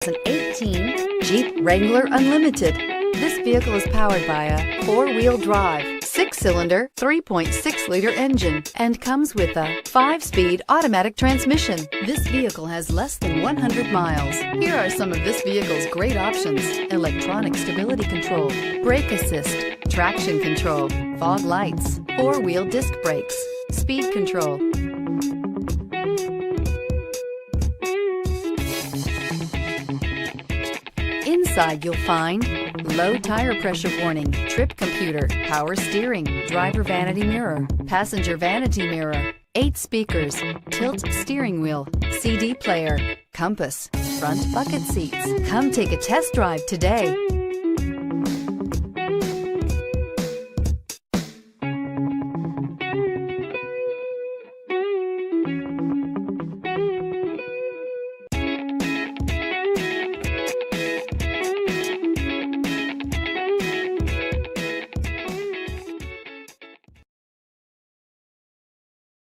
2018 Jeep Wrangler Unlimited. This vehicle is powered by a four-wheel drive, 6-cylinder, 3.6-liter engine, and comes with a 5-speed automatic transmission. This vehicle has less than 100 miles. Here are some of this vehicle's great options: electronic stability control, brake assist, traction control, fog lights, four-wheel disc brakes, speed control. Inside you'll find low tire pressure warning, trip computer, power steering, driver vanity mirror, passenger vanity mirror, 8 speakers, tilt steering wheel, CD player, compass, front bucket seats. Come take a test drive today.